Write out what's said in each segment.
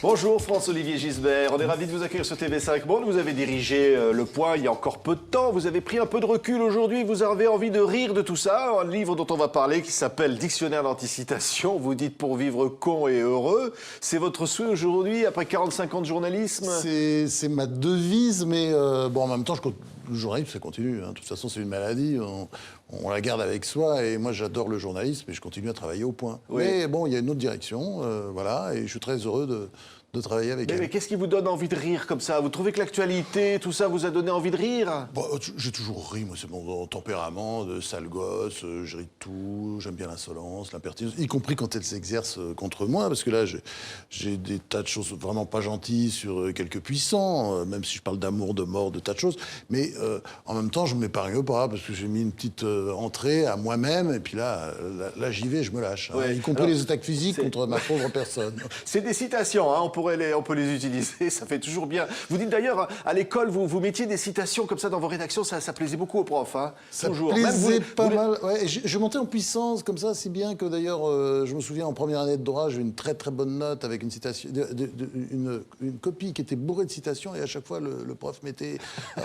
Bonjour François-Olivier Gisbert, on est ravi de vous accueillir sur TV5 Monde. Vous avez dirigé Le Point il y a encore peu de temps, vous avez pris un peu de recul aujourd'hui, vous avez envie de rire de tout ça. Un livre dont on va parler qui s'appelle Dictionnaire d'anticitations, vous dites pour vivre con et heureux. C'est votre souhait aujourd'hui, après 45 ans de journalisme? C'est ma devise, mais bon, en même temps, le journalisme, ça continue. Hein. De toute façon, c'est une maladie, on la garde avec soi, et moi, j'adore le journalisme, et je continue à travailler au Point. Oui. Mais bon, il y a une autre direction, voilà, et je suis très heureux de travailler avec elle. Mais qu'est-ce qui vous donne envie de rire comme ça? Vous trouvez que l'actualité, tout ça, vous a donné envie de rire? Bon, j'ai toujours ri, moi, c'est mon tempérament de sale gosse, je ris de tout, j'aime bien l'insolence, l'impertinence, y compris quand elle s'exerce contre moi, parce que là, j'ai des tas de choses vraiment pas gentilles sur quelques puissants, même si je parle d'amour, de mort, de tas de choses, mais en même temps, je ne m'épargne pas, parce que j'ai mis une petite entrée à moi-même, et puis là j'y vais, je me lâche, Ouais. hein, y compris les attaques physiques contre ma pauvre personne. C'est des citations, hein, on peut les utiliser, ça fait toujours bien. Vous dites d'ailleurs, à l'école, vous mettiez des citations comme ça dans vos rédactions, ça plaisait beaucoup aux profs, hein, ça toujours. plaisait pas mal, ouais, je montais en puissance comme ça, si bien que d'ailleurs, je me souviens, en première année de droit, j'ai eu une très très bonne note avec une citation, une copie qui était bourrée de citations, et à chaque fois, le prof mettait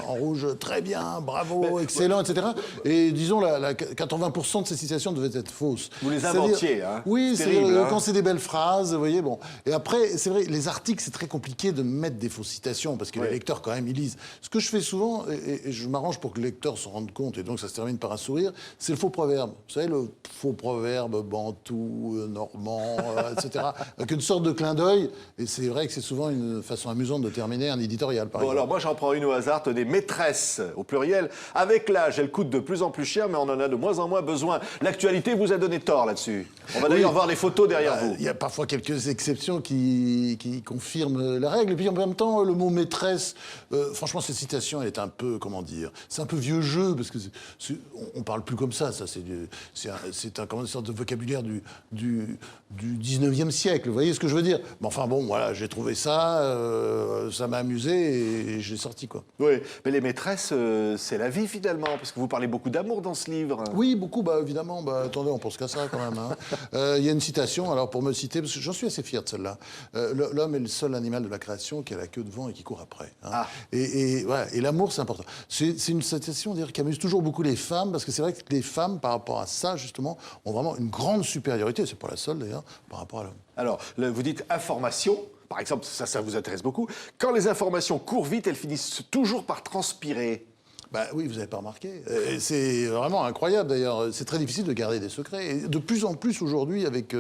en rouge, très bien, bravo, excellent, etc. Et disons, 80% de ces citations devaient être fausses. Vous les inventiez, hein? Oui, c'est terrible, hein? Quand c'est des belles phrases, vous voyez, bon. Et après, c'est vrai, les articles, c'est très compliqué de mettre des fausses citations, parce que les lecteurs, quand même, ils lisent. Ce que je fais souvent, et je m'arrange pour que le lecteur s'en rende compte, et donc ça se termine par un sourire, c'est le faux proverbe. Vous savez, le faux proverbe bantou, normand, etc. Avec une sorte de clin d'œil, et c'est vrai que c'est souvent une façon amusante de terminer un éditorial, par exemple. Alors moi, j'en prends une au hasard, tenez, maîtresse, au pluriel. Avec l'âge, elle coûte de plus en plus cher, mais on en a de moins en moins besoin. L'actualité vous a donné tort là-dessus. On va d'ailleurs voir les photos derrière vous. Il y a parfois quelques exceptions qui confirment la règle. Et puis en même temps, le mot maîtresse, franchement, cette citation, elle est un peu, comment dire, c'est un peu vieux jeu, parce que on parle plus comme ça. C'est une sorte de vocabulaire du 19e siècle. Vous voyez ce que je veux dire? Mais enfin bon, voilà, j'ai trouvé ça, ça m'a amusé et j'ai sorti, quoi. Oui, mais les maîtresses, c'est la vie finalement, parce que vous parlez beaucoup d'amour dans ce livre. Oui, beaucoup, bah évidemment. Bah attendez, on pense qu'à ça quand même. Hein. Il y a une citation, alors pour me citer, parce que j'en suis assez fier de celle-là. L'homme est le seul animal de la création qui a la queue devant et qui court après. Hein. Ah. Voilà, et l'amour, c'est important. C'est une citation qui amuse toujours beaucoup les femmes, parce que c'est vrai que les femmes, par rapport à ça, justement, ont vraiment une grande supériorité, c'est pas la seule d'ailleurs, par rapport à l'homme. Alors, vous dites information. Par exemple, ça vous intéresse beaucoup. Quand les informations courent vite, elles finissent toujours par transpirer. Bah oui, vous n'avez pas remarqué. C'est vraiment incroyable, d'ailleurs. C'est très difficile de garder des secrets. Et de plus en plus, aujourd'hui, avec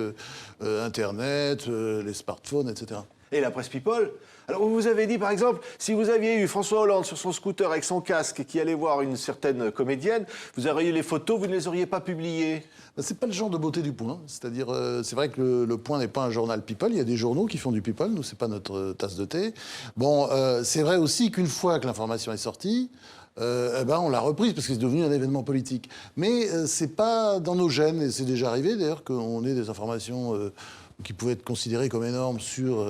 Internet, les smartphones, etc. Et la presse people? Alors, vous vous avez dit, par exemple, si vous aviez eu François Hollande sur son scooter avec son casque qui allait voir une certaine comédienne, vous auriez eu les photos, vous ne les auriez pas publiées. C'est pas le genre de beauté du Point. C'est-à-dire, c'est vrai que le Point n'est pas un journal people. Il y a des journaux qui font du people. Nous, c'est pas notre tasse de thé. Bon, c'est vrai aussi qu'une fois que l'information est sortie, on l'a reprise parce que c'est devenu un événement politique. Mais c'est pas dans nos gènes, et c'est déjà arrivé d'ailleurs qu'on ait des informations qui pouvaient être considérées comme énormes sur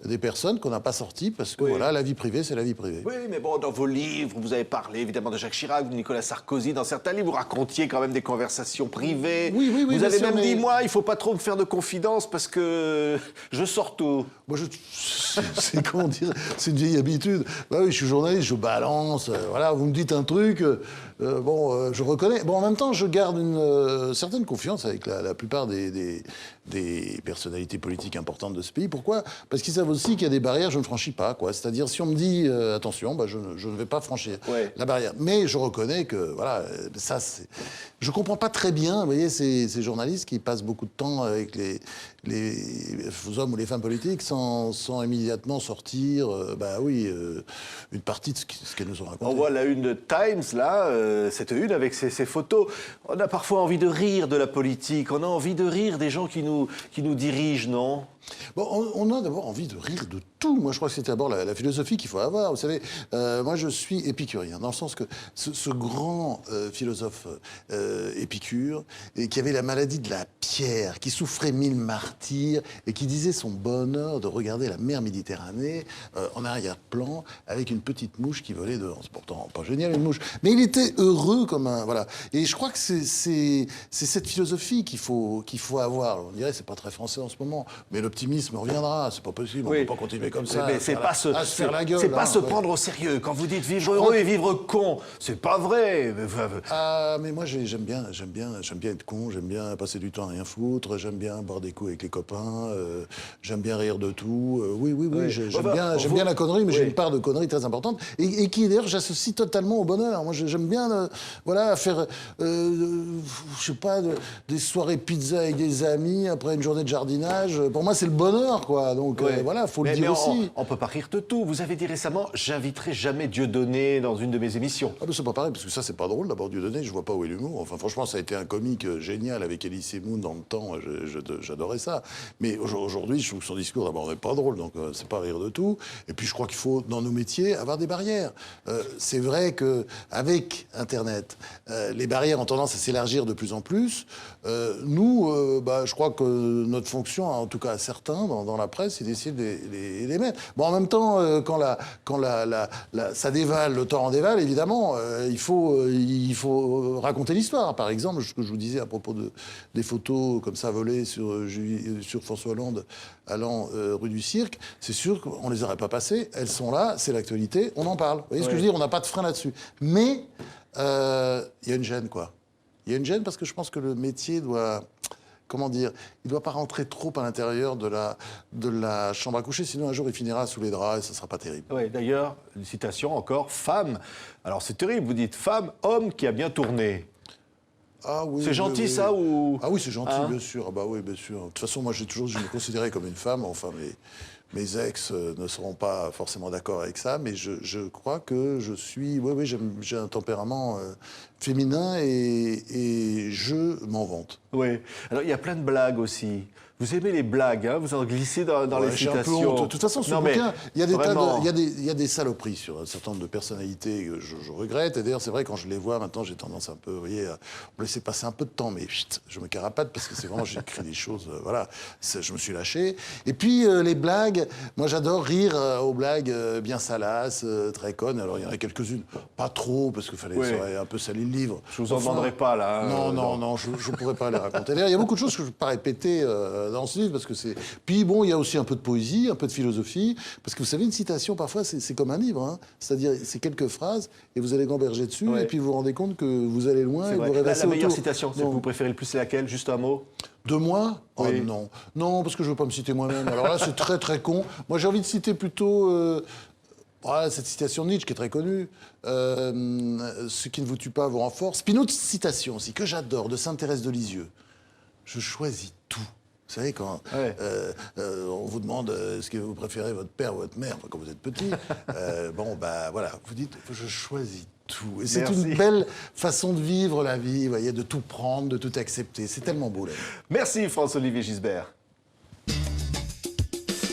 des personnes qu'on n'a pas sorties parce que voilà, la vie privée, c'est la vie privée. Oui, mais bon, dans vos livres, vous avez parlé évidemment de Jacques Chirac, de Nicolas Sarkozy. Dans certains livres, vous racontiez quand même des conversations privées. Oui, vous avez même dit, moi, il faut pas trop me faire de confidences parce que je sors tout. Moi, c'est comment dire, c'est une vieille habitude. Bah oui, je suis journaliste, je balance. Voilà, vous me dites un truc, je reconnais. Bon, en même temps, je garde une certaine confiance avec la plupart des personnalités politiques importantes de ce pays. Pourquoi? Parce qu'ils savent aussi qu'il y a des barrières, je ne franchis pas, quoi. C'est-à-dire, si on me dit attention, bah, je ne vais pas franchir la barrière. Mais je reconnais que, voilà, ça, c'est. Je comprends pas très bien, vous voyez, ces journalistes qui passent beaucoup de temps avec les hommes ou les femmes politiques sans immédiatement sortir, une partie de ce qu'elles nous ont raconté. On voit la une de Times, là, cette une avec ces photos. On a parfois envie de rire de la politique, on a envie de rire des gens qui nous dirigent, non? Bon, on a d'abord envie de rire de tout. Moi, je crois que c'est d'abord la philosophie qu'il faut avoir. Vous savez, moi, je suis épicurien, dans le sens que ce grand philosophe Épicure, et qui avait la maladie de la pierre, qui souffrait 1000 martyrs, et qui disait son bonheur de regarder la mer Méditerranée en arrière-plan, avec une petite mouche qui volait dehors. C'est pourtant pas génial, une mouche. Mais il était heureux comme un... Voilà. Et je crois que c'est cette philosophie qu'il faut avoir. On dirait, c'est pas très français en ce moment, mais l'optimisme reviendra. C'est pas possible, Oui. on peut pas continuer comme ça. Mais c'est pas se faire la gueule. C'est pas se prendre au sérieux. Quand vous dites vivre heureux et vivre con, c'est pas vrai. Ah, mais moi j'aime bien être con, j'aime bien passer du temps à rien foutre, j'aime bien boire des coups avec les copains, j'aime bien rire de tout. Oui, j'aime bien la connerie, mais j'ai une part de connerie très importante et qui d'ailleurs j'associe totalement au bonheur. Moi j'aime bien faire je sais pas des soirées pizza avec des amis après une journée de jardinage. Pour moi c'est le bonheur quoi. Donc voilà, faut le dire aussi. On peut pas rire de tout. Vous avez dit récemment, j'inviterai jamais Dieudonné dans une de mes émissions. Ah ben c'est pas pareil, parce que ça c'est pas drôle d'abord Dieudonné, je vois pas où est l'humour. Enfin franchement ça a été un comique génial avec Elie Semoun dans le temps, j'adorais ça. Mais aujourd'hui je trouve que son discours d'abord n'est pas drôle, donc c'est pas rire de tout. Et puis je crois qu'il faut dans nos métiers avoir des barrières. C'est vrai qu'avec Internet, les barrières ont tendance à s'élargir de plus en plus. Nous, je crois que notre fonction, en tout cas à certains dans la presse, c'est d'essayer de les mettre. Bon en même temps, quand ça dévale, le torrent dévale, évidemment, il faut raconter l'histoire. Par exemple, ce que je vous disais à propos des photos comme ça volées sur François Hollande allant rue du Cirque, c'est sûr qu'on les aurait pas passées. Elles sont là, c'est l'actualité, on en parle. Vous voyez ce que je veux dire? On n'a pas de frein là-dessus. Mais il y a une gêne, quoi. Il y a une gêne parce que je pense que le métier doit... Comment dire? Il ne doit pas rentrer trop à l'intérieur de la chambre à coucher, sinon un jour il finira sous les draps et ça ne sera pas terrible. Oui, d'ailleurs, une citation encore, femme. Alors c'est terrible, vous dites femme, homme qui a bien tourné. Ah oui. C'est gentil ça ou... Ah oui, c'est gentil, bien sûr. Ah bah oui, bien sûr. De toute façon, moi je me considérais comme une femme, enfin mes ex ne seront pas forcément d'accord avec ça, mais je crois que je suis... Oui, j'ai un tempérament féminin et je m'en vante. Oui. Alors, il y a plein de blagues aussi. Vous aimez les blagues, hein? Vous en glissez dans les J'ai un peu citations. honte. De toute façon, ce bouquin, il y a il y a des saloperies sur un certain nombre de personnalités que je regrette. Et d'ailleurs, c'est vrai, quand je les vois maintenant, j'ai tendance un peu, vous voyez, à me laisser passer un peu de temps. Mais chut, je me carapate parce que c'est vraiment, j'écris des choses, voilà, je me suis lâché. Et puis, les blagues, moi, j'adore rire aux blagues bien salaces, très connes. Alors, il y en a quelques-unes, pas trop, parce qu'il fallait ça aurait un peu sali le livre. Je vous en demanderai pas, là. Hein, non, je ne pourrais pas les raconter. D'ailleurs, il y a beaucoup de choses que je ne peux pas répéter dans ce livre, parce que c'est... Puis bon, il y a aussi un peu de poésie, un peu de philosophie, parce que vous savez, une citation, parfois, c'est comme un livre, hein. C'est-à-dire, c'est quelques phrases, et vous allez gamberger dessus, et puis vous vous rendez compte que vous allez loin, et vous rêvez la meilleure citation, c'est que vous préférez le plus, c'est laquelle? Juste un mot? De moi? Oui. Oh non. Non, parce que je ne veux pas me citer moi-même. Alors là, c'est très, très con. Moi, j'ai envie de citer plutôt... Voilà, cette citation de Nietzsche qui est très connue, ce qui ne vous tue pas vous renforce. Puis une autre citation aussi, que j'adore, de Sainte-Thérèse de Lisieux. Je choisis tout. Vous savez, quand on vous demande est-ce que vous préférez votre père ou votre mère, enfin, quand vous êtes petit, voilà, vous dites je choisis tout. Et c'est une belle façon de vivre la vie, vous voyez, de tout prendre, de tout accepter. C'est tellement beau, là. Merci, François-Olivier Gisbert.